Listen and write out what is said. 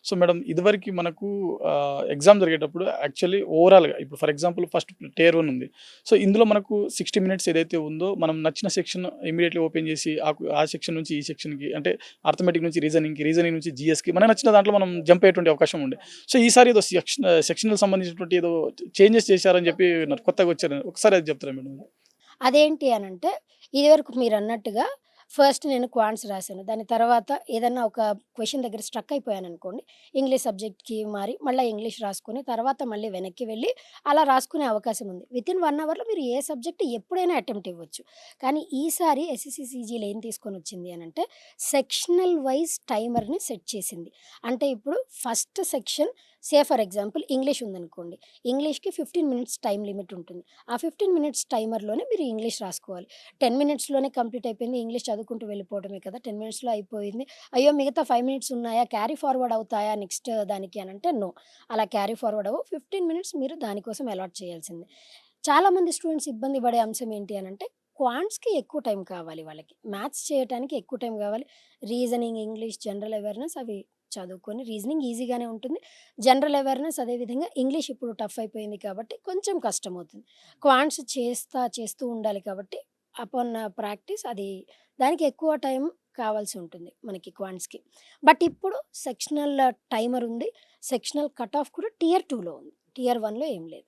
So, madam ఇదివరకి మనకు exam జరిగేటప్పుడు యాక్చువల్లీ ఓవరాల్‌గా ఇప్పుడు ఫర్ ఎగ్జాంపుల్ ఫస్ట్ టైర్ 1 ఉంది. సో, ఇందులో మనకు 60 మినిట్స్ ఏదైతే ఉందో మనం నచ్చిన సెక్షన్ ఇమ్మీడియేట్‌లీ ఓపెన్ చేసి ఆ సెక్షన్ నుంచి ఈ సెక్షన్‌కి అంటే అర్థమెటిక్ నుంచి రీజనింగ్‌కి, రీజనింగ్ నుంచి జీఎస్‌కి మనకు నచ్చిన దాంట్లో మనం జంప్ అయ్యేటువంటి అవకాశం ఉండే. సో, ఈసారి ఏదో సెక్షనల్ సంబంధించినటువంటి ఏదో చేంజెస్ చేశారని చెప్పి విన్నారు. కొత్తగా వచ్చారు. ఒకసారి అది చెప్తారా మేడం? అదేంటి అనంటే, ఇదివరకు మీరన్నట్టుగా ఫస్ట్ నేను క్వాంట్స్ రాసాను. దాని తర్వాత ఏదన్నా ఒక క్వెషన్ దగ్గర స్ట్రక్ అయిపోయాననుకోండి, ఇంగ్లీష్ సబ్జెక్ట్‌కి మారి, మళ్ళా ఇంగ్లీష్ రాసుకొని, తర్వాత మళ్ళీ వెనక్కి వెళ్ళి, అలా రాసుకునే అవకాశం ఉంది. వితిన్ 1 అవర్‌లో మీరు ఏ సబ్జెక్ట్ ఎప్పుడైనా అటెంప్ట్ ఇవ్వచ్చు. కానీ ఈసారి ఎస్ఎస్‌సి సీజీలో ఏం తీసుకొనొచ్చింది అనంటే, సెక్షనల్ వైస్ టైమర్‌ని సెట్ చేసింది. అంటే ఇప్పుడు first section for example English ఉందనుకోండి. ఇంగ్లీష్‌కి 15 మినిట్స్ టైమ్ లిమిట్ ఉంటుంది. ఆ 15 మినిట్స్ టైమర్‌లోనే మీరు ఇంగ్లీష్ రాసుకోవాలి. 10 మినిట్స్‌లోనే కంప్లీట్ అయిపోయింది. ఇంగ్లీష్ చదువుకుంటూ వెళ్ళిపోవడమే కదా! 10 మినిట్స్‌లో అయిపోయింది. అయ్యో! మిగతా 5 మినిట్స్ ఉన్నాయా? క్యారీ ఫార్వర్డ్ అవుతాయా నెక్స్ట్ దానికి అనంటే నో. అలా క్యారీ ఫార్వర్డ్ అవ్వవు. 15 మినిట్స్ మీరు దానికోసం అలాట్ చేయాల్సిందే. చాలామంది స్టూడెంట్స్ ఇబ్బంది పడే అంశం ఏంటి అనంటే క్వాంట్స్‌కి ఎక్కువ టైం కావాలి వాళ్ళకి. మ్యాథ్స్ చేయటానికి ఎక్కువ టైం కావాలి. రీజనింగ్, ఇంగ్లీష్, జనరల్ అవేర్‌నెస్ అవి చదువుకొని రీజనింగ్ ఈజీగానే ఉంటుంది. జనరల్ అవేర్‌నెస్ అదేవిధంగా ఇంగ్లీష్ ఇప్పుడు టఫ్ అయిపోయింది కాబట్టి కొంచెం కష్టమవుతుంది. క్వాంట్స్ చేస్తూ ఉండాలి కాబట్టి అపాన్ ప్రాక్టీస్ అది దానికి ఎక్కువ టైం కావాల్సి ఉంటుంది మనకి క్వాంట్స్‌కి. బట్ ఇప్పుడు సెక్షనల్ టైమర్ ఉంది. సెక్షనల్ కట్ ఆఫ్ కూడా టియర్ 2లో ఉంది. టియర్ 1లో ఏం లేదు.